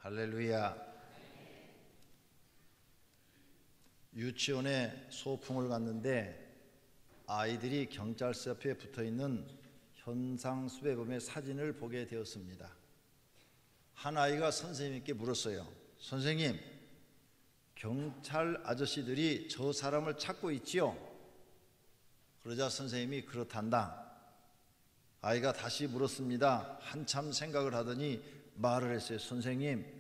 할렐루야. 유치원에 소풍을 갔는데 아이들이 경찰서 옆에 붙어있는 현상수배범의 사진을 보게 되었습니다. 한 아이가 선생님께 물었어요. 선생님, 경찰 아저씨들이 저 사람을 찾고 있지요? 그러자 선생님이 그렇단다. 아이가 다시 물었습니다. 한참 생각을 하더니 말을 했어요. 선생님,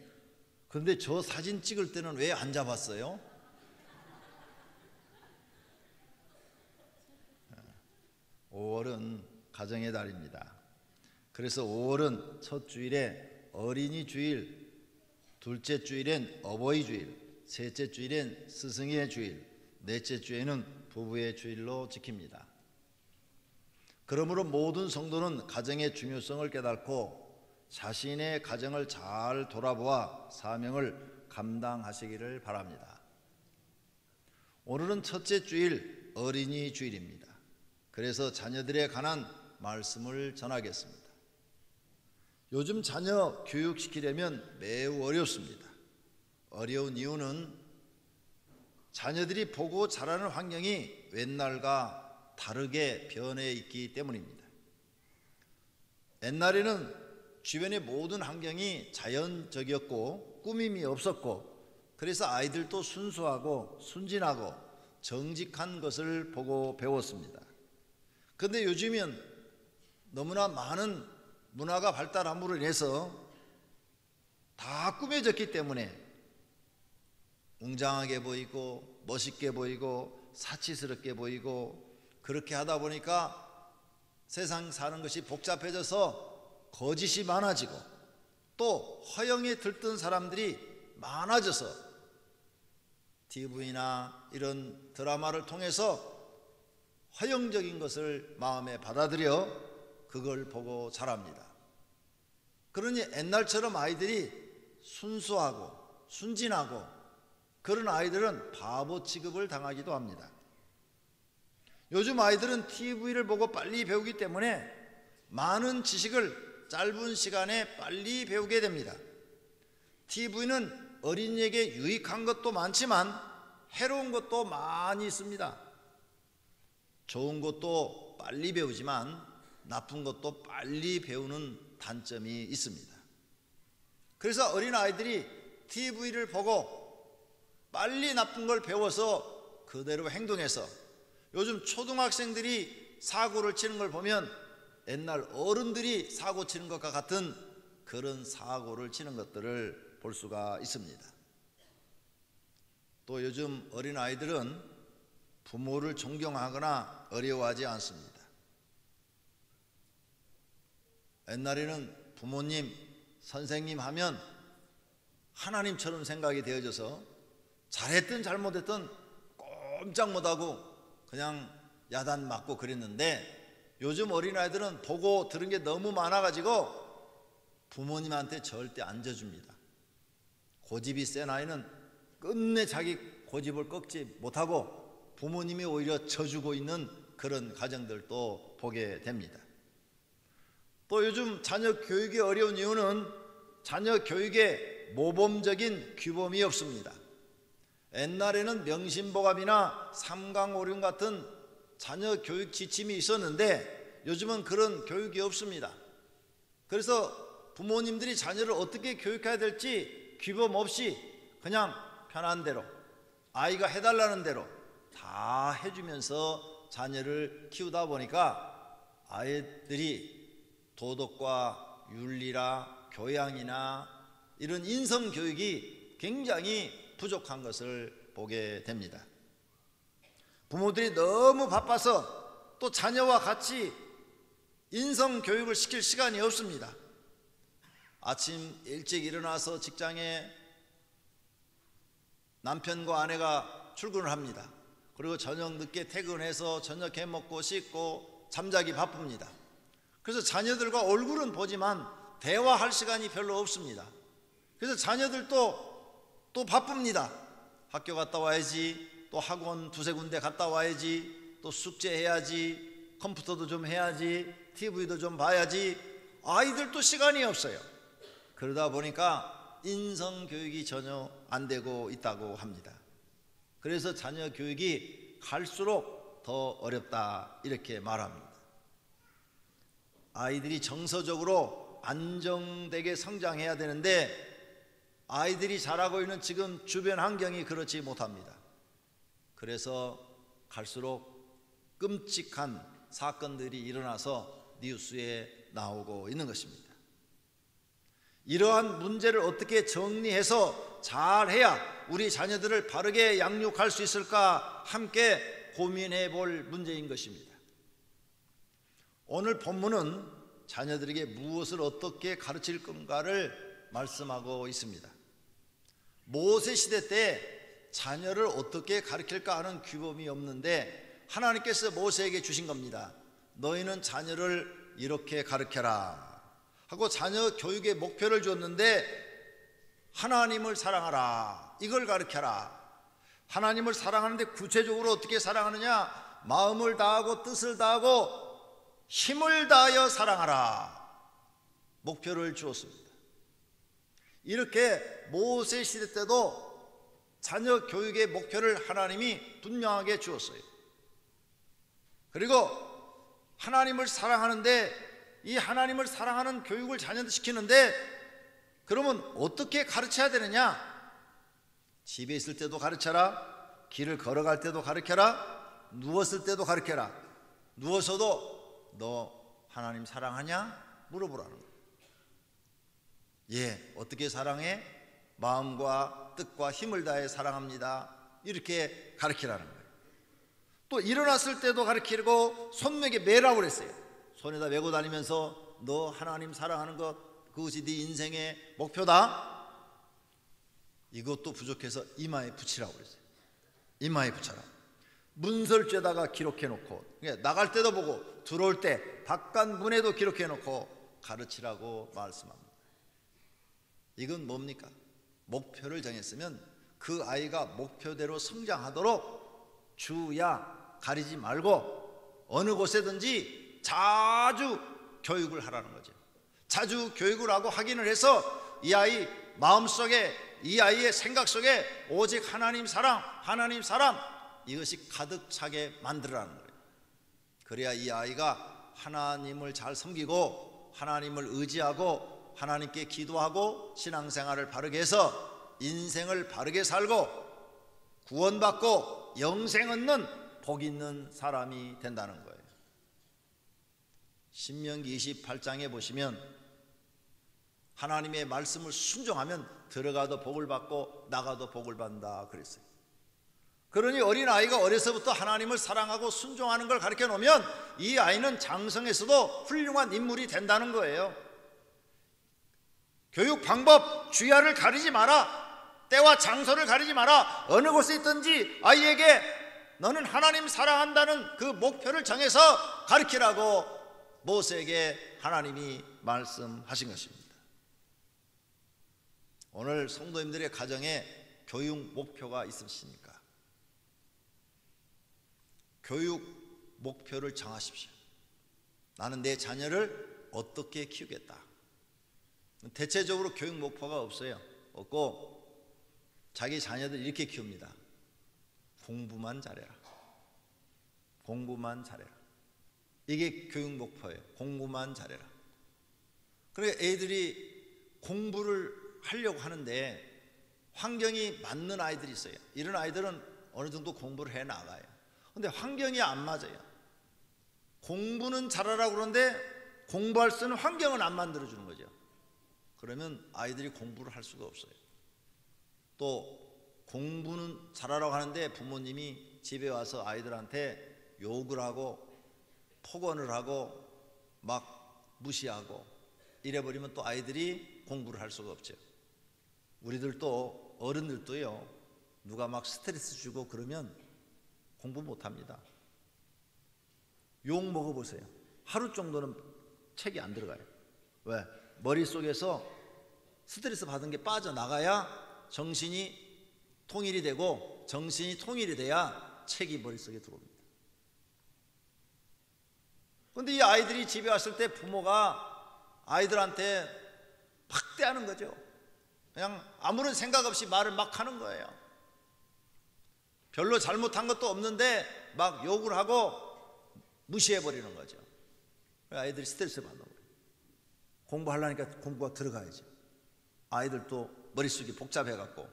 그런데 저 사진 찍을 때는 왜 안 잡았어요? 5월은 가정의 달입니다. 그래서 5월은 첫 주일에 어린이 주일, 둘째 주일엔 어버이 주일, 셋째 주일엔 스승의 주일, 넷째 주에는 부부의 주일로 지킵니다. 그러므로 모든 성도는 가정의 중요성을 깨닫고 자신의 가정을 잘 돌아보아 사명을 감당하시기를 바랍니다. 오늘은 첫째 주일 어린이 주일입니다. 그래서 자녀들에 관한 말씀을 전하겠습니다. 요즘 자녀 교육시키려면 매우 어렵습니다. 어려운 이유는 자녀들이 보고 자라는 환경이 옛날과 다르게 변해 있기 때문입니다. 옛날에는 주변의 모든 환경이 자연적이었고 꾸밈이 없었고, 그래서 아이들도 순수하고 순진하고 정직한 것을 보고 배웠습니다. 그런데 요즘은 너무나 많은 문화가 발달함으로 인해서 다 꾸며졌기 때문에 웅장하게 보이고 멋있게 보이고 사치스럽게 보이고, 그렇게 하다 보니까 세상 사는 것이 복잡해져서 거짓이 많아지고 또 허영에 들뜬 사람들이 많아져서 TV나 이런 드라마를 통해서 허영적인 것을 마음에 받아들여 그걸 보고 자랍니다. 그러니 옛날처럼 아이들이 순수하고 순진하고 그런 아이들은 바보 취급을 당하기도 합니다. 요즘 아이들은 TV를 보고 빨리 배우기 때문에 많은 지식을 짧은 시간에 빨리 배우게 됩니다. TV는 어린이에게 유익한 것도 많지만 해로운 것도 많이 있습니다. 좋은 것도 빨리 배우지만 나쁜 것도 빨리 배우는 단점이 있습니다. 그래서 어린아이들이 TV를 보고 빨리 나쁜 걸 배워서 그대로 행동해서 요즘 초등학생들이 사고를 치는 걸 보면 옛날 어른들이 사고 치는 것과 같은 그런 사고를 치는 것들을 볼 수가 있습니다. 또 요즘 어린아이들은 부모를 존경하거나 어려워하지 않습니다. 옛날에는 부모님, 선생님 하면 하나님처럼 생각이 되어져서 잘했든 잘못했든 꼼짝 못하고 그냥 야단 맞고 그랬는데, 요즘 어린아이들은 보고 들은 게 너무 많아가지고 부모님한테 절대 안 져줍니다. 고집이 센 아이는 끝내 자기 고집을 꺾지 못하고 부모님이 오히려 져주고 있는 그런 가정들도 보게 됩니다. 또 요즘 자녀 교육이 어려운 이유는 자녀 교육에 모범적인 규범이 없습니다. 옛날에는 명심보감이나 삼강오륜 같은 자녀 교육 지침이 있었는데 요즘은 그런 교육이 없습니다. 그래서 부모님들이 자녀를 어떻게 교육해야 될지 규범 없이 그냥 편한 대로 아이가 해달라는 대로 다 해주면서 자녀를 키우다 보니까 아이들이 도덕과 윤리나 교양이나 이런 인성교육이 굉장히 부족한 것을 보게 됩니다. 부모들이 너무 바빠서 또 자녀와 같이 인성교육을 시킬 시간이 없습니다. 아침 일찍 일어나서 직장에 남편과 아내가 출근을 합니다. 그리고 저녁 늦게 퇴근해서 저녁 해먹고 씻고 잠자기 바쁩니다. 그래서 자녀들과 얼굴은 보지만 대화할 시간이 별로 없습니다. 그래서 자녀들도 또 바쁩니다. 학교 갔다 와야지, 또 학원 두세 군데 갔다 와야지, 또 숙제해야지, 컴퓨터도 좀 해야지, TV도 좀 봐야지. 아이들도 시간이 없어요. 그러다 보니까 인성 교육이 전혀 안 되고 있다고 합니다. 그래서 자녀 교육이 갈수록 더 어렵다 이렇게 말합니다. 아이들이 정서적으로 안정되게 성장해야 되는데 아이들이 자라고 있는 지금 주변 환경이 그렇지 못합니다. 그래서 갈수록 끔찍한 사건들이 일어나서 뉴스에 나오고 있는 것입니다. 이러한 문제를 어떻게 정리해서 잘해야 우리 자녀들을 바르게 양육할 수 있을까 함께 고민해 볼 문제인 것입니다. 오늘 본문은 자녀들에게 무엇을 어떻게 가르칠 건가를 말씀하고 있습니다. 모세 시대 때 자녀를 어떻게 가르칠까 하는 규범이 없는데 하나님께서 모세에게 주신 겁니다. 너희는 자녀를 이렇게 가르쳐라 하고 자녀 교육의 목표를 줬는데 하나님을 사랑하라 이걸 가르쳐라. 하나님을 사랑하는데 구체적으로 어떻게 사랑하느냐? 마음을 다하고 뜻을 다하고 힘을 다하여 사랑하라 목표를 주었습니다. 이렇게 모세 시대 때도 자녀 교육의 목표를 하나님이 분명하게 주었어요. 그리고 하나님을 사랑하는데 이 하나님을 사랑하는 교육을 자녀한테 시키는데 그러면 어떻게 가르쳐야 되느냐? 집에 있을 때도 가르쳐라, 길을 걸어갈 때도 가르쳐라, 누웠을 때도 가르쳐라. 누워서도 너 하나님 사랑하냐? 물어보라는 거예요. 예, 어떻게 사랑해? 마음과 뜻과 힘을 다해 사랑합니다. 이렇게 가르치라는 거예요. 또 일어났을 때도 가르치고 손목에 매라고 그랬어요. 손에다 메고 다니면서 너 하나님 사랑하는 것 그것이 네 인생의 목표다. 이것도 부족해서 이마에 붙이라고 그랬어요. 이마에 붙여라. 문설죄다가 기록해 놓고 나갈 때도 보고 들어올 때 바깥 문에도 기록해 놓고 가르치라고 말씀합니다. 이건 뭡니까? 목표를 정했으면 그 아이가 목표대로 성장하도록 주야 가리지 말고 어느 곳에든지 자주 교육을 하라는 거죠. 자주 교육을 하고 확인을 해서 이 아이 마음속에 이 아이의 생각 속에 오직 하나님 사랑 이것이 가득 차게 만들라는 거예요. 그래야 이 아이가 하나님을 잘 섬기고 하나님을 의지하고 하나님께 기도하고 신앙생활을 바르게 해서 인생을 바르게 살고 구원받고 영생 얻는 복 있는 사람이 된다는 거예요. 신명기 28장에 보시면 하나님의 말씀을 순종하면 들어가도 복을 받고 나가도 복을 받는다 그랬어요. 그러니 어린아이가 어려서부터 하나님을 사랑하고 순종하는 걸 가르쳐 놓으면 이 아이는 장성에서도 훌륭한 인물이 된다는 거예요. 교육 방법, 주야를 가리지 마라. 때와 장소를 가리지 마라. 어느 곳에 있든지 아이에게 너는 하나님 사랑한다는 그 목표를 정해서 가르치라고 모세에게 하나님이 말씀하신 것입니다. 오늘 성도님들의 가정에 교육 목표가 있으십니까? 교육 목표를 정하십시오. 나는 내 자녀를 어떻게 키우겠다. 대체적으로 교육 목표가 없고 자기 자녀들 이렇게 키웁니다. 공부만 잘해라. 공부만 잘해라. 이게 교육 목표예요. 공부만 잘해라. 그러니까 애들이 공부를 하려고 하는데 환경이 맞는 아이들이 있어요. 이런 아이들은 어느 정도 공부를 해 나가요. 근데 환경이 안 맞아요. 공부는 잘하라고 그러는데 공부할 수 있는 환경은 안 만들어주는 거죠. 그러면 아이들이 공부를 할 수가 없어요. 또 공부는 잘하라고 하는데 부모님이 집에 와서 아이들한테 욕을 하고 폭언을 하고 막 무시하고 이래버리면 또 아이들이 공부를 할 수가 없죠. 우리들도 어른들도요, 누가 막 스트레스 주고 그러면 공부 못합니다. 욕 먹어보세요. 하루 정도는 책이 안 들어가요. 왜? 머릿속에서 스트레스 받은 게 빠져나가야 정신이 통일이 되고 정신이 통일이 돼야 책이 머릿속에 들어옵니다. 그런데 이 아이들이 집에 왔을 때 부모가 아이들한테 박대하는 거죠. 그냥 아무런 생각 없이 말을 막 하는 거예요. 별로 잘못한 것도 없는데 막 욕을 하고 무시해버리는 거죠. 아이들이 스트레스 받는 거예요. 공부하려니까 공부가 들어가야죠. 아이들도 머릿속이 복잡해갖고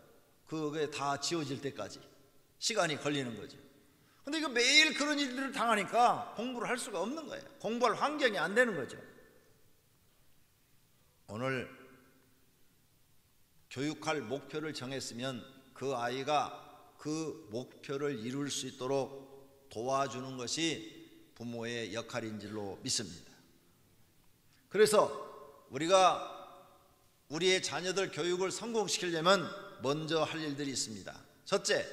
그게 다 지워질 때까지 시간이 걸리는 거죠. 근데 이거 매일 그런 일들을 당하니까 공부를 할 수가 없는 거예요. 공부할 환경이 안 되는 거죠. 오늘 교육할 목표를 정했으면 그 아이가 그 목표를 이룰 수 있도록 도와주는 것이 부모의 역할인 줄로 믿습니다. 그래서 우리가 우리의 자녀들 교육을 성공시키려면 먼저 할 일들이 있습니다. 첫째,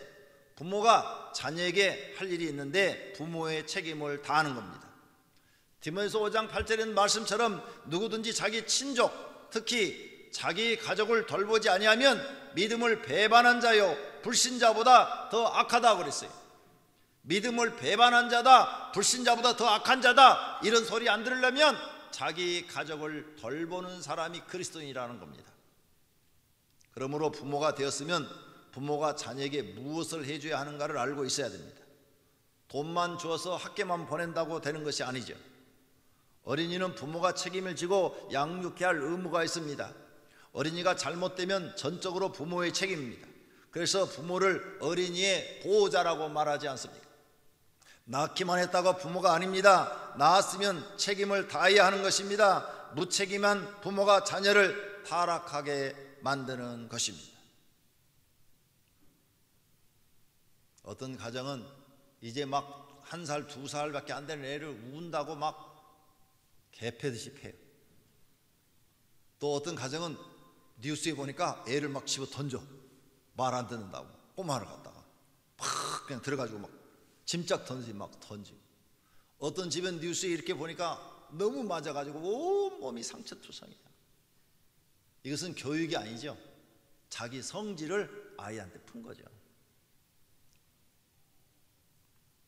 부모가 자녀에게 할 일이 있는데 부모의 책임을 다하는 겁니다. 디모데서 5장 8절에 말씀처럼 누구든지 자기 친족, 특히 자기 가족을 돌보지 아니하면 믿음을 배반한 자요 불신자보다 더 악하다고 그랬어요. 믿음을 배반한 자다, 불신자보다 더 악한 자다, 이런 소리 안 들으려면 자기 가족을 돌보는 사람이 그리스도인이라는 겁니다. 그러므로 부모가 되었으면 부모가 자녀에게 무엇을 해줘야 하는가를 알고 있어야 됩니다. 돈만 주어서 학교만 보낸다고 되는 것이 아니죠. 어린이는 부모가 책임을 지고 양육해야 할 의무가 있습니다. 어린이가 잘못되면 전적으로 부모의 책임입니다. 그래서 부모를 어린이의 보호자라고 말하지 않습니까? 낳기만 했다고 부모가 아닙니다. 낳았으면 책임을 다해야 하는 것입니다. 무책임한 부모가 자녀를 타락하게 만드는 것입니다. 어떤 가정은 이제 막 1살, 2살밖에 안 되는 애를 운다고 막 개패듯이 패요. 또 어떤 가정은 뉴스에 보니까 애를 막 집어 던져. 말 안 듣는다고 꼬마를 갖다가 팍 그냥 들어가지고 막 짐짝 던지 막 던지고. 어떤 집은 뉴스에 이렇게 보니까 너무 맞아가지고 온몸이 상처투성이야. 이것은 교육이 아니죠. 자기 성질을 아이한테 푼 거죠.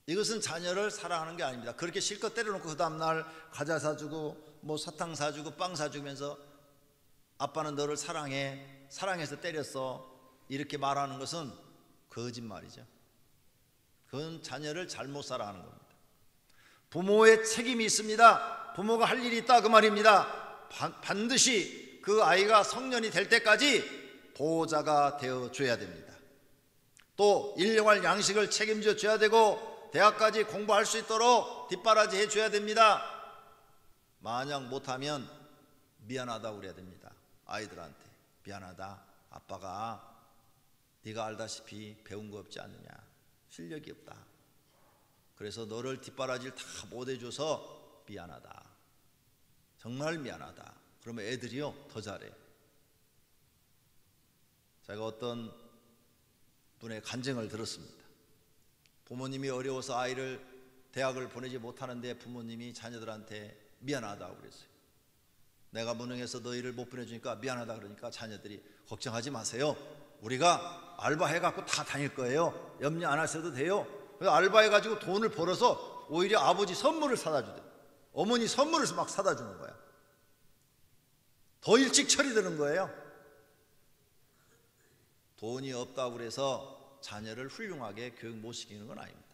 이것은 자녀를 사랑하는 게 아닙니다. 그렇게 실컷 때려놓고 그 다음날 과자 사주고 뭐 사탕 사주고 빵 사주면서 아빠는 너를 사랑해, 사랑해서 때렸어, 이렇게 말하는 것은 거짓말이죠. 그건 자녀를 잘못 사랑하는 겁니다. 부모의 책임이 있습니다. 부모가 할 일이 있다 그 말입니다. 반드시 그 아이가 성년이 될 때까지 보호자가 되어줘야 됩니다. 또 일용할 양식을 책임져 줘야 되고 대학까지 공부할 수 있도록 뒷바라지 해줘야 됩니다. 만약 못하면 미안하다고 그래야 됩니다. 아이들한테 미안하다, 아빠가 네가 알다시피 배운 거 없지 않느냐, 실력이 없다, 그래서 너를 뒷바라지를 다 못 해줘서 미안하다, 정말 미안하다. 그러면 애들이요 더 잘해요. 제가 어떤 분의 간증을 들었습니다. 부모님이 어려워서 아이를 대학을 보내지 못하는데 부모님이 자녀들한테 미안하다고 그랬어요. 내가 무능해서 너희를 못 보내주니까 미안하다 그러니까 자녀들이 걱정하지 마세요, 우리가 알바해갖고 다 다닐 거예요, 염려 안 하셔도 돼요. 그래서 알바해가지고 돈을 벌어서 오히려 아버지 선물을 사다 주대, 어머니 선물을 막 사다 주는 거야. 더 일찍 처리되는 거예요. 돈이 없다고 그래서 자녀를 훌륭하게 교육 못 시키는 건 아닙니다.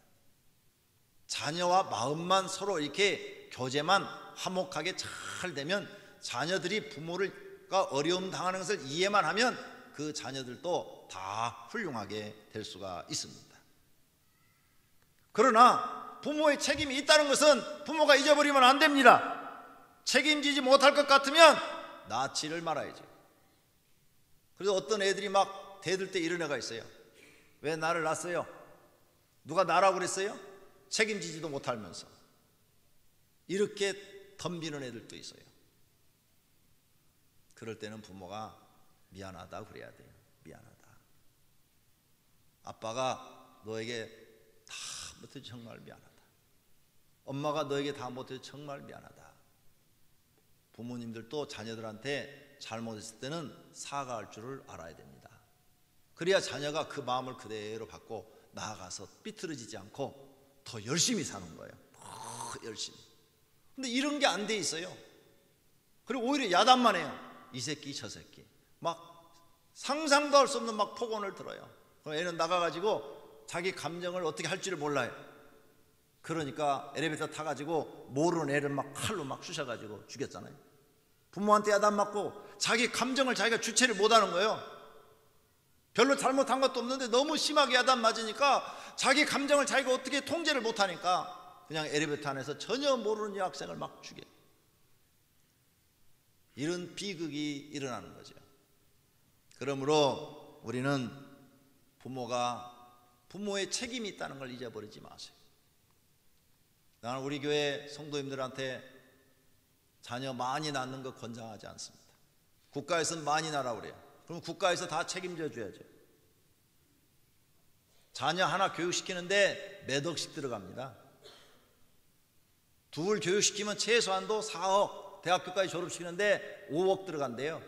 자녀와 마음만 서로 이렇게 교제만 화목하게 잘 되면 자녀들이 부모가 어려움 당하는 것을 이해만 하면 그 자녀들도 다 훌륭하게 될 수가 있습니다. 그러나 부모의 책임이 있다는 것은 부모가 잊어버리면 안 됩니다. 책임지지 못할 것 같으면 낳지를 말아야죠. 그래서 어떤 애들이 막 대들 때 이런 애가 있어요. 왜 나를 낳았어요? 누가 나라고 그랬어요? 책임지지도 못하면서. 이렇게 덤비는 애들도 있어요. 그럴 때는 부모가 미안하다 그래야 돼요. 미안하다, 아빠가 너에게 다 못해서 정말 미안하다, 엄마가 너에게 다 못해서 정말 미안하다. 부모님들도 자녀들한테 잘못했을 때는 사과할 줄을 알아야 됩니다. 그래야 자녀가 그 마음을 그대로 받고 나아가서 삐뚤어지지 않고 더 열심히 사는 거예요. 더 열심히. 근데 이런 게 안 돼 있어요. 그리고 오히려 야단만 해요. 이 새끼 저 새끼 막 상상도 할 수 없는 막 폭언을 들어요. 그럼 애는 나가가지고 자기 감정을 어떻게 할지를 몰라요. 그러니까 엘리베이터 타가지고 모르는 애를 막 칼로 막 쑤셔가지고 죽였잖아요. 부모한테 야단 맞고 자기 감정을 자기가 주체를 못하는 거예요. 별로 잘못한 것도 없는데 너무 심하게 야단 맞으니까 자기 감정을 자기가 어떻게 통제를 못하니까 그냥 엘리베이터 안에서 전혀 모르는 여학생을 막 죽여요. 이런 비극이 일어나는 거죠. 그러므로 우리는 부모의 책임이 있다는 걸 잊어버리지 마세요. 나는 우리 교회 성도님들한테 자녀 많이 낳는 거 권장하지 않습니다. 국가에서는 많이 낳으라고 그래요. 그럼 국가에서 다 책임져 줘야죠. 자녀 하나 교육시키는데 몇 억씩 들어갑니다. 둘 교육시키면 최소한도 4억, 대학교까지 졸업시키는데 5억 들어간대요.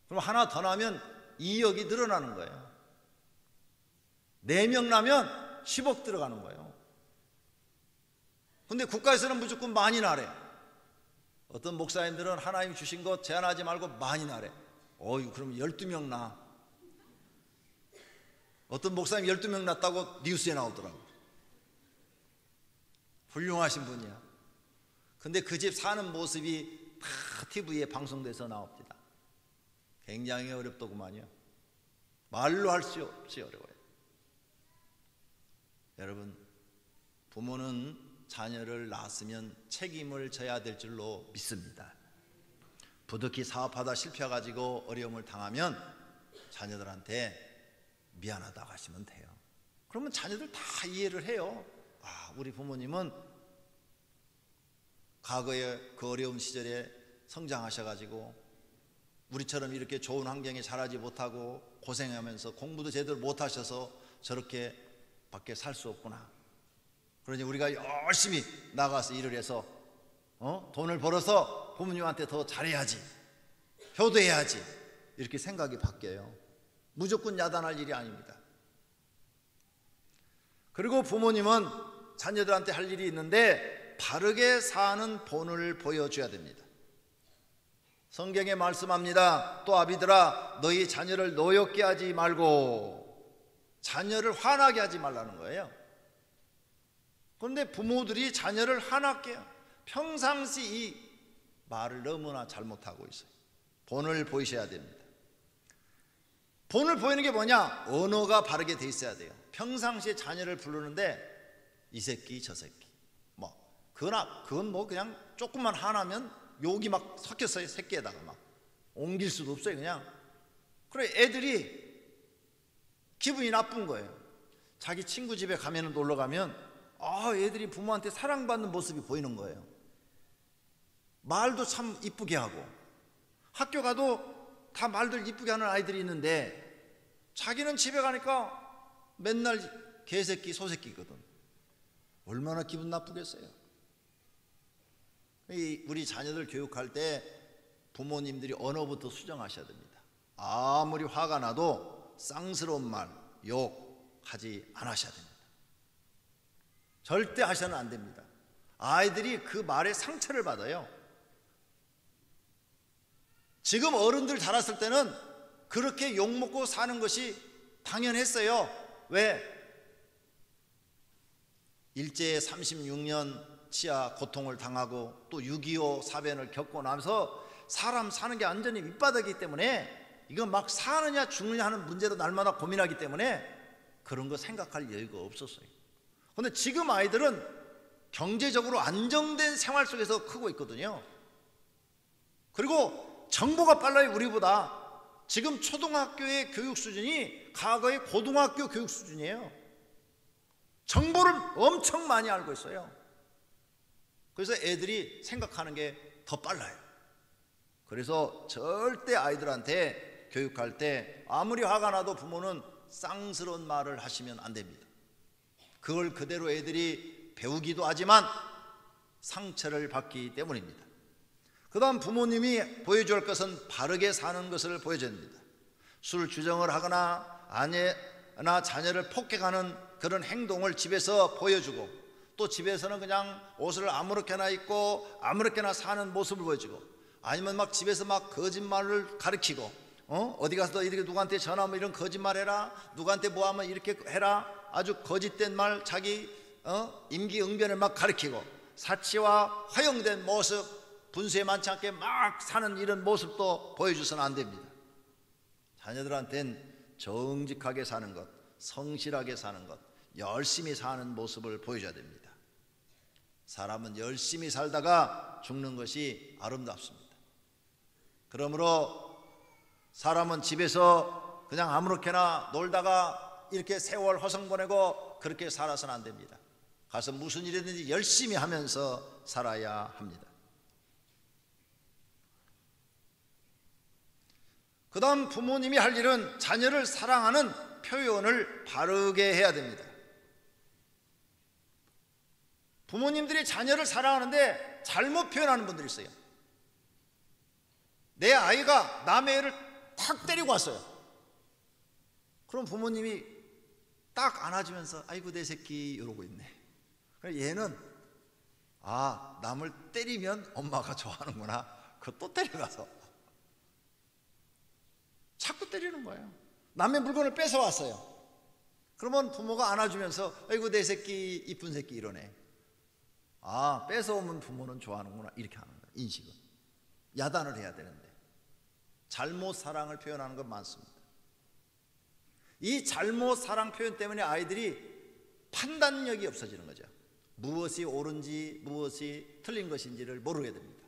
그럼 하나 더 나면 2억이 늘어나는 거예요. 4명 나면 10억 들어가는 거예요. 근데 국가에서는 무조건 많이 나래. 어떤 목사님들은 하나님 주신 것 제한하지 말고 많이 나래. 그럼 12명 나. 어떤 목사님 12명 낳았다고 뉴스에 나오더라고. 훌륭하신 분이야. 근데 그 집 사는 모습이 다 TV에 방송돼서 나옵니다. 굉장히 어렵더구만요. 말로 할 수 없이 어려워요. 여러분, 부모는 자녀를 낳았으면 책임을 져야 될 줄로 믿습니다. 부득이 사업하다 실패해가지고 어려움을 당하면 자녀들한테 미안하다고 하시면 돼요. 그러면 자녀들 다 이해를 해요. 우리 부모님은 과거에 그 어려운 시절에 성장하셔가지고 우리처럼 이렇게 좋은 환경에 자라지 못하고 고생하면서 공부도 제대로 못하셔서 저렇게 밖에 살 수 없구나. 그러니 우리가 열심히 나가서 일을 해서 돈을 벌어서 부모님한테 더 잘해야지, 효도해야지, 이렇게 생각이 바뀌어요. 무조건 야단할 일이 아닙니다. 그리고 부모님은 자녀들한테 할 일이 있는데 바르게 사는 본을 보여줘야 됩니다. 성경에 말씀합니다. 또 아비들아, 너희 자녀를 노엽게 하지 말고, 자녀를 화나게 하지 말라는 거예요. 그런데 부모들이 자녀를 화나게 해요. 평상시 이 말을 너무나 잘못하고 있어요. 본을 보이셔야 됩니다. 본을 보이는 게 뭐냐? 언어가 바르게 돼 있어야 돼요. 평상시에 자녀를 부르는데 이 새끼 저 새끼 그건 그냥 조금만 화나면 욕이 막 섞였어요. 새끼에다가 막 옮길 수도 없어요. 그냥. 그래 애들이 기분이 나쁜 거예요. 자기 친구 집에 가면 놀러 가면 애들이 부모한테 사랑받는 모습이 보이는 거예요. 말도 참 이쁘게 하고, 학교 가도 다 말들 이쁘게 하는 아이들이 있는데 자기는 집에 가니까 맨날 개새끼 소새끼거든. 얼마나 기분 나쁘겠어요. 우리 자녀들 교육할 때 부모님들이 언어부터 수정하셔야 됩니다. 아무리 화가 나도 쌍스러운 말, 욕하지 않으셔야 됩니다. 절대 하셔는 안 됩니다. 아이들이 그 말에 상처를 받아요. 지금 어른들 자랐을 때는 그렇게 욕먹고 사는 것이 당연했어요. 왜? 일제 36년 치아 고통을 당하고 또 6.25 사변을 겪고 나서 사람 사는 게 완전히 밑바닥이기 때문에 이거 막 사느냐 죽느냐 하는 문제로 날마다 고민하기 때문에 그런 거 생각할 여유가 없었어요. 그런데 지금 아이들은 경제적으로 안정된 생활 속에서 크고 있거든요. 그리고 정보가 빨라요. 우리보다. 지금 초등학교의 교육 수준이 과거의 고등학교 교육 수준이에요. 정보를 엄청 많이 알고 있어요. 그래서 애들이 생각하는 게 더 빨라요. 그래서 절대 아이들한테 교육할 때 아무리 화가 나도 부모는 쌍스러운 말을 하시면 안 됩니다. 그걸 그대로 애들이 배우기도 하지만 상처를 받기 때문입니다. 그 다음 부모님이 보여줄 것은 바르게 사는 것을 보여줘야 됩니다. 술 주정을 하거나 아내나 자녀를 폭행하는 그런 행동을 집에서 보여주고, 또 집에서는 그냥 옷을 아무렇게나 입고 아무렇게나 사는 모습을 보여주고, 아니면 막 집에서 막 거짓말을 가르치고 어디 가서 이렇게 누구한테 전화하면 이런 거짓말 해라, 누구한테 뭐 하면 이렇게 해라, 아주 거짓된 말, 자기 임기응변을 막 가리키고 사치와 허용된 모습, 분수에 많지 않게 막 사는 이런 모습도 보여줘서는 안 됩니다. 자녀들한테는 정직하게 사는 것, 성실하게 사는 것, 열심히 사는 모습을 보여줘야 됩니다. 사람은 열심히 살다가 죽는 것이 아름답습니다. 그러므로 사람은 집에서 그냥 아무렇게나 놀다가 이렇게 세월 허성 보내고 그렇게 살아서는 안 됩니다. 가서 무슨 일이든지 열심히 하면서 살아야 합니다. 그 다음 부모님이 할 일은 자녀를 사랑하는 표현을 바르게 해야 됩니다. 부모님들이 자녀를 사랑하는데 잘못 표현하는 분들이 있어요. 내 아이가 남의 애를 탁 때리고 왔어요. 그럼 부모님이 딱 안아주면서 아이고 내 새끼 이러고 있네. 얘는 남을 때리면 엄마가 좋아하는구나. 그거 또 때려가서 자꾸 때리는 거예요. 남의 물건을 뺏어왔어요. 그러면 부모가 안아주면서 아이고 내 새끼 이쁜 새끼 이러네. 뺏어오면 부모는 좋아하는구나. 이렇게 하는 거예요. 인식은 야단을 해야 되는데 잘못 사랑을 표현하는 건 많습니다. 이 잘못 사랑 표현 때문에 아이들이 판단력이 없어지는 거죠. 무엇이 옳은지 무엇이 틀린 것인지를 모르게 됩니다.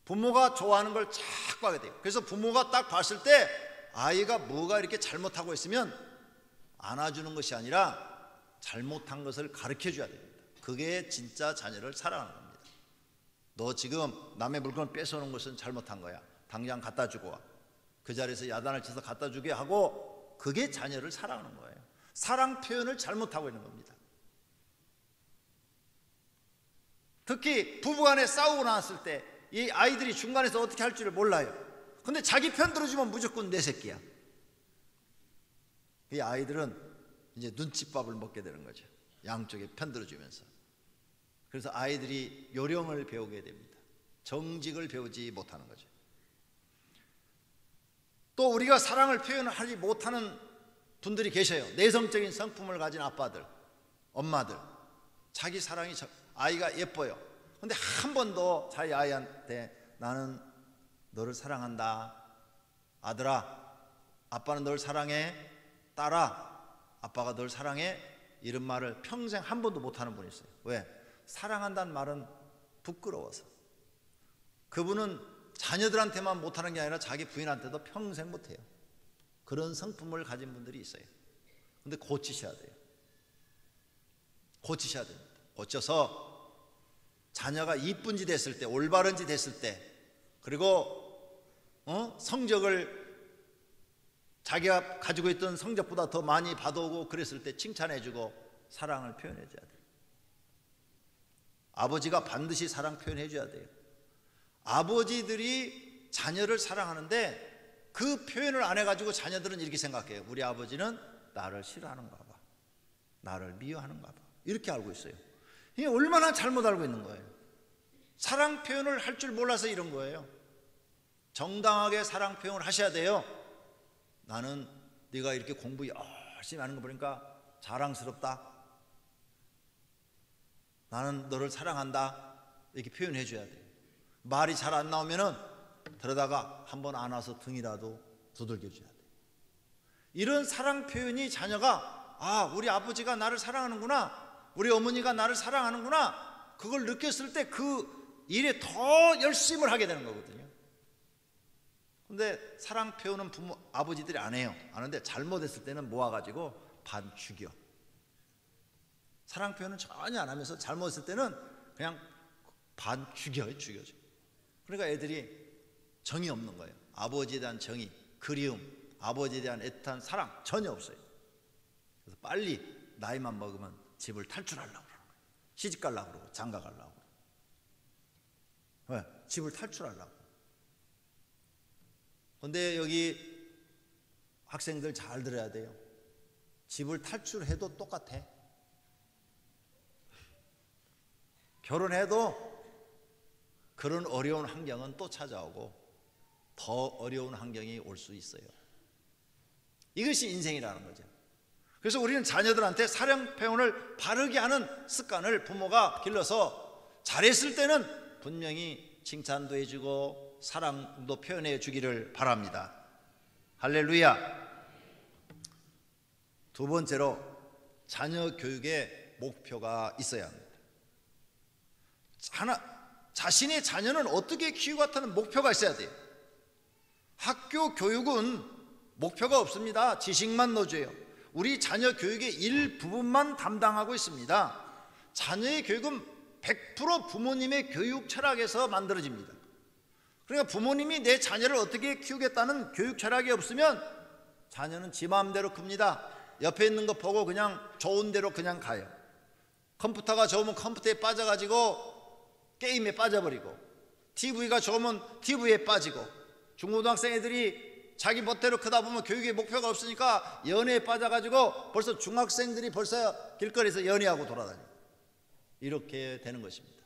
부모가 좋아하는 걸 자꾸 하게 돼요. 그래서 부모가 딱 봤을 때 아이가 뭐가 이렇게 잘못하고 있으면 안아주는 것이 아니라 잘못한 것을 가르쳐 줘야 됩니다. 그게 진짜 자녀를 사랑하는 겁니다. 너 지금 남의 물건을 뺏어오는 것은 잘못한 거야. 당장 갖다 주고 와. 그 자리에서 야단을 쳐서 갖다 주게 하고, 그게 자녀를 사랑하는 거예요. 사랑 표현을 잘못하고 있는 겁니다. 특히 부부간에 싸우고 나왔을 때 이 아이들이 중간에서 어떻게 할 줄을 몰라요. 근데 자기 편 들어주면 무조건 내 새끼야. 이 아이들은 이제 눈칫밥을 먹게 되는 거죠. 양쪽에 편 들어주면서. 그래서 아이들이 요령을 배우게 됩니다. 정직을 배우지 못하는 거죠. 또 우리가 사랑을 표현하지 못하는 분들이 계셔요. 내성적인 성품을 가진 아빠들, 엄마들. 자기 사랑이 아이가 예뻐요. 근데 한 번도 자기 아이한테 나는 너를 사랑한다. 아들아, 아빠는 널 사랑해. 딸아, 아빠가 널 사랑해. 이런 말을 평생 한 번도 못하는 분이 있어요. 왜? 사랑한다는 말은 부끄러워서. 그분은 자녀들한테만 못하는 게 아니라 자기 부인한테도 평생 못해요. 그런 성품을 가진 분들이 있어요. 근데 고치셔야 돼요. 고치셔야 됩니다. 고쳐서 자녀가 이쁜 짓 됐을 때, 올바른 짓 됐을 때, 그리고 성적을 자기가 가지고 있던 성적보다 더 많이 받아오고 그랬을 때 칭찬해주고 사랑을 표현해줘야 돼요. 아버지가 반드시 사랑 표현해줘야 돼요. 아버지들이 자녀를 사랑하는데 그 표현을 안 해가지고 자녀들은 이렇게 생각해요. 우리 아버지는 나를 싫어하는가 봐, 나를 미워하는가 봐, 이렇게 알고 있어요. 이게 얼마나 잘못 알고 있는 거예요. 사랑 표현을 할 줄 몰라서 이런 거예요. 정당하게 사랑 표현을 하셔야 돼요. 나는 네가 이렇게 공부 열심히 하는 거 보니까 자랑스럽다. 나는 너를 사랑한다. 이렇게 표현해 줘야 돼요. 말이 잘 안 나오면은 들어다가 한번 안아서 등이라도 두들겨 줘야 돼요. 이런 사랑 표현이 자녀가 우리 아버지가 나를 사랑하는구나, 우리 어머니가 나를 사랑하는구나, 그걸 느꼈을 때 그 일에 더 열심을 하게 되는 거거든요. 근데 사랑 표현은 아버지들이 안 해요. 안 하는데 잘못했을 때는 모아가지고 반 죽여. 사랑 표현은 전혀 안 하면서 잘못했을 때는 그냥 반 죽여요. 그러니까 애들이 정이 없는 거예요. 아버지에 대한 정이, 그리움, 아버지에 대한 애틋한 사랑 전혀 없어요. 그래서 빨리 나이만 먹으면 집을 탈출하려고 그러는 거예요. 시집 가려고 그러고 장가 가려고. 왜? 집을 탈출하려고. 근데 여기 학생들 잘 들어야 돼요. 집을 탈출해도 똑같아. 결혼해도 그런 어려운 환경은 또 찾아오고, 더 어려운 환경이 올 수 있어요. 이것이 인생이라는 거죠. 그래서 우리는 자녀들한테 사랑 표현을 바르게 하는 습관을 부모가 길러서 잘했을 때는 분명히 칭찬도 해주고 사랑도 표현해 주기를 바랍니다. 할렐루야. 두 번째로 자녀 교육에 목표가 있어야 합니다. 자신의 자녀는 어떻게 키우겠다는 목표가 있어야 돼요. 학교 교육은 목표가 없습니다. 지식만 넣어줘요. 우리 자녀 교육의 일부분만 담당하고 있습니다. 자녀의 교육은 100% 부모님의 교육 철학에서 만들어집니다. 그러니까 부모님이 내 자녀를 어떻게 키우겠다는 교육 철학이 없으면 자녀는 지 마음대로 큽니다. 옆에 있는 거 보고 그냥 좋은 대로 그냥 가요. 컴퓨터가 좋으면 컴퓨터에 빠져가지고 게임에 빠져버리고, TV가 좋으면 TV에 빠지고, 중고등학생 애들이 자기 멋대로 크다 보면 교육에 목표가 없으니까 연애에 빠져가지고 벌써 중학생들이 벌써 길거리에서 연애하고 돌아다니고 이렇게 되는 것입니다.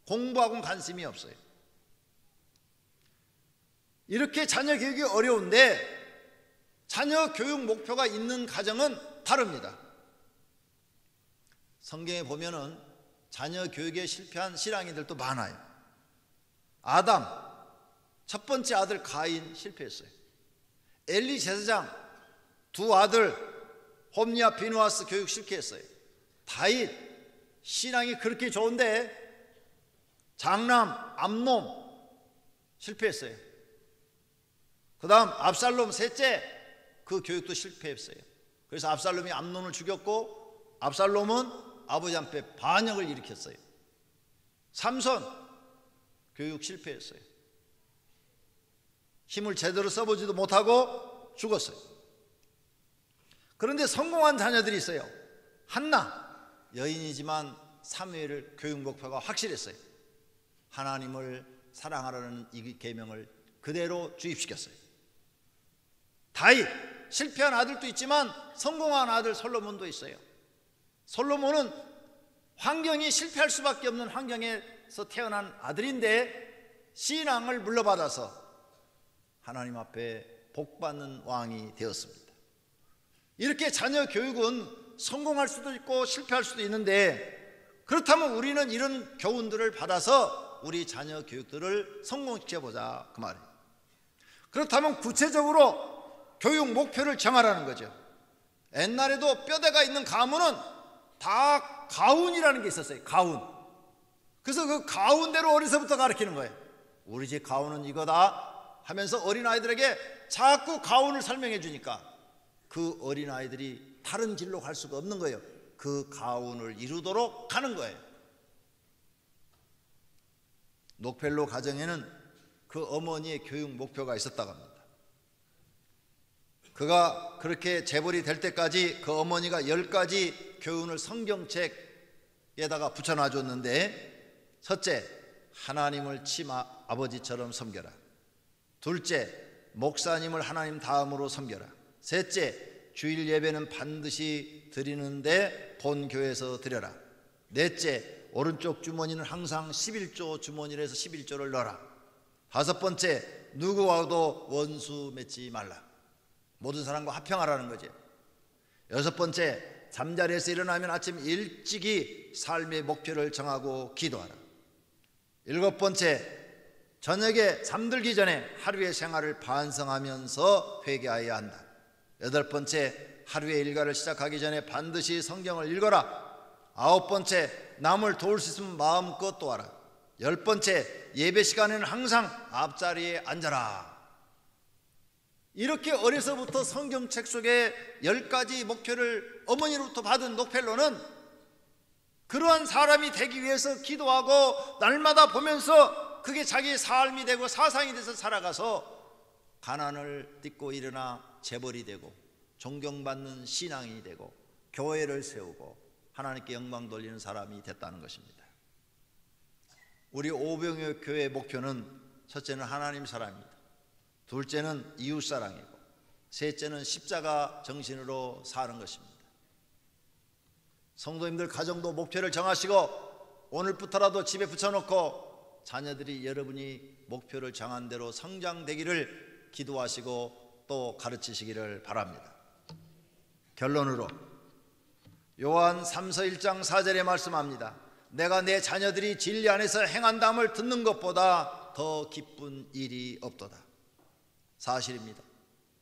공부하고는 관심이 없어요. 이렇게 자녀 교육이 어려운데 자녀 교육 목표가 있는 가정은 다릅니다. 성경에 보면은 자녀 교육에 실패한 신앙인들도 많아요. 아담 첫 번째 아들 가인 실패했어요. 엘리 제사장 두 아들 홈리와 비누아스 교육 실패했어요. 다윗 신앙이 그렇게 좋은데 장남 암놈 실패했어요. 그 다음 압살롬 셋째, 그 교육도 실패했어요. 그래서 압살롬이 암논을 죽였고 압살롬은 아버지한테 반역을 일으켰어요. 삼손 교육 실패했어요. 힘을 제대로 써보지도 못하고 죽었어요. 그런데 성공한 자녀들이 있어요. 한나 여인이지만 사무엘 교육 목표가 확실했어요. 하나님을 사랑하라는 이 계명을 그대로 주입시켰어요. 다윗 실패한 아들도 있지만 성공한 아들 솔로몬도 있어요. 솔로몬은 환경이 실패할 수밖에 없는 환경에서 태어난 아들인데 신앙을 물려받아서 하나님 앞에 복받는 왕이 되었습니다. 이렇게 자녀 교육은 성공할 수도 있고 실패할 수도 있는데, 그렇다면 우리는 이런 교훈들을 받아서 우리 자녀 교육들을 성공시켜보자 그 말이에요. 그렇다면 구체적으로 교육 목표를 정하라는 거죠. 옛날에도 뼈대가 있는 가문은 다 가훈이라는 게 있었어요. 가훈. 그래서 그 가훈대로 어려서부터 가르치는 거예요. 우리 집 가훈은 이거다 하면서 어린아이들에게 자꾸 가훈을 설명해 주니까 그 어린아이들이 다른 길로 갈 수가 없는 거예요. 그 가훈을 이루도록 가는 거예요. 녹펠로 가정에는 그 어머니의 교육 목표가 있었다고 합니다. 그가 그렇게 재벌이 될 때까지 그 어머니가 10가지 교훈을 성경책에다가 붙여놔 줬는데, 첫째, 하나님을 친아버지처럼 섬겨라. 둘째, 목사님을 하나님 다음으로 섬겨라. 셋째, 주일 예배는 반드시 드리는데 본교회에서 드려라. 넷째, 오른쪽 주머니는 항상 11조 주머니에서 11조를 넣어라. 다섯 번째, 누구와도 원수 맺지 말라. 모든 사람과 화평하라는 거죠. 여섯 번째, 잠자리에서 일어나면 아침 일찍이 삶의 목표를 정하고 기도하라. 일곱 번째, 저녁에 잠들기 전에 하루의 생활을 반성하면서 회개해야 한다. 여덟 번째, 하루의 일과를 시작하기 전에 반드시 성경을 읽어라. 아홉 번째, 남을 도울 수 있으면 마음껏 도와라. 열 번째, 예배 시간에는 항상 앞자리에 앉아라. 이렇게 어려서부터 성경책 속에 10가지 목표를 어머니로부터 받은 녹펠로는 그러한 사람이 되기 위해서 기도하고 날마다 보면서 그게 자기의 삶이 되고 사상이 돼서 살아가서 가난을 딛고 일어나 재벌이 되고 존경받는 신앙이 되고 교회를 세우고 하나님께 영광 돌리는 사람이 됐다는 것입니다. 우리 오병이어 교회의 목표는 첫째는 하나님 사랑입니다. 둘째는 이웃사랑이고 셋째는 십자가 정신으로 사는 것입니다. 성도님들 가정도 목표를 정하시고 오늘부터라도 집에 붙여놓고 자녀들이 여러분이 목표를 정한 대로 성장되기를 기도하시고 또 가르치시기를 바랍니다. 결론으로 요한 3서 1장 4절에 말씀합니다. 내가 내 자녀들이 진리 안에서 행한담을 듣는 것보다 더 기쁜 일이 없도다. 사실입니다.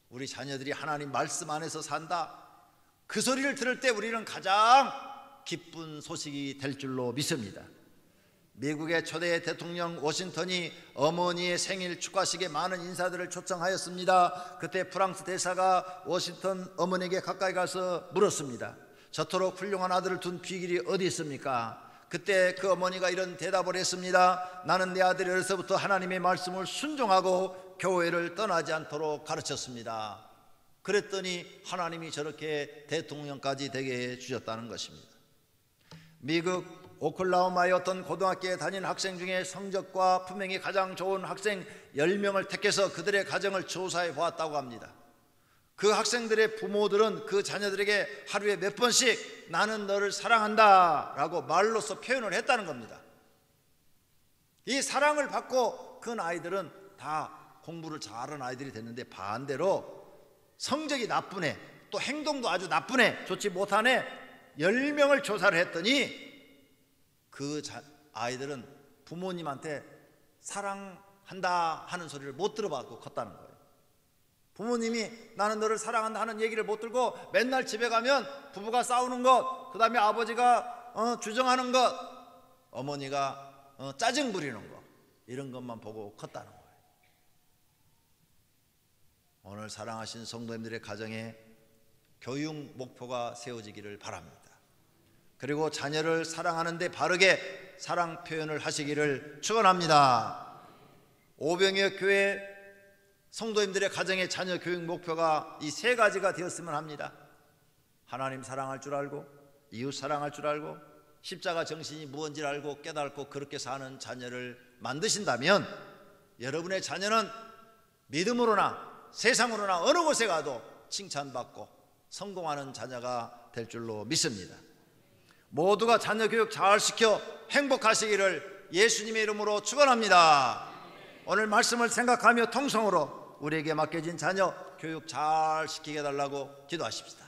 우리 자녀들이 하나님 말씀 안에서 산다, 그 소리를 들을 때 우리는 가장 기쁜 소식이 될 줄로 믿습니다. 미국의 초대 대통령 워싱턴이 어머니의 생일 축하식에 많은 인사들을 초청하였습니다. 그때 프랑스 대사가 워싱턴 어머니에게 가까이 가서 물었습니다. 저토록 훌륭한 아들을 둔 비결이 어디 있습니까? 그때 그 어머니가 이런 대답을 했습니다. 나는 내 아들이 어려서부터 하나님의 말씀을 순종하고 교회를 떠나지 않도록 가르쳤습니다. 그랬더니 하나님이 저렇게 대통령까지 되게 해주셨다는 것입니다. 미국 오클라호마의 어떤 고등학교에 다니는 학생 중에 성적과 품행이 가장 좋은 학생 10명을 택해서 그들의 가정을 조사해 보았다고 합니다. 그 학생들의 부모들은 그 자녀들에게 하루에 몇 번씩 나는 너를 사랑한다 라고 말로써 표현을 했다는 겁니다. 이 사랑을 받고 큰 아이들은 다 공부를 잘하는 아이들이 됐는데, 반대로 성적이 나쁜 애, 또 행동도 아주 나쁜 애, 좋지 못한 애 10명을 조사를 했더니 그 아이들은 부모님한테 사랑한다 하는 소리를 못 들어봤고 컸다는 거예요. 부모님이 나는 너를 사랑한다 하는 얘기를 못 들고 맨날 집에 가면 부부가 싸우는 것, 그 다음에 아버지가 주정하는 것, 어머니가 짜증 부리는 것, 이런 것만 보고 컸다는 거예요. 오늘 사랑하신 성도님들의 가정에 교육 목표가 세워지기를 바랍니다. 그리고 자녀를 사랑하는 데 바르게 사랑 표현을 하시기를 축원합니다. 오병이어 교회 성도님들의 가정의 자녀 교육 목표가 이 세 가지가 되었으면 합니다. 하나님 사랑할 줄 알고, 이웃 사랑할 줄 알고, 십자가 정신이 무엇인지를 알고 깨닫고 그렇게 사는 자녀를 만드신다면 여러분의 자녀는 믿음으로나 세상으로나 어느 곳에 가도 칭찬받고 성공하는 자녀가 될 줄로 믿습니다. 모두가 자녀 교육 잘 시켜 행복하시기를 예수님의 이름으로 축원합니다. 오늘 말씀을 생각하며 통성으로 우리에게 맡겨진 자녀 교육 잘 시키게 해달라고 기도하십시다.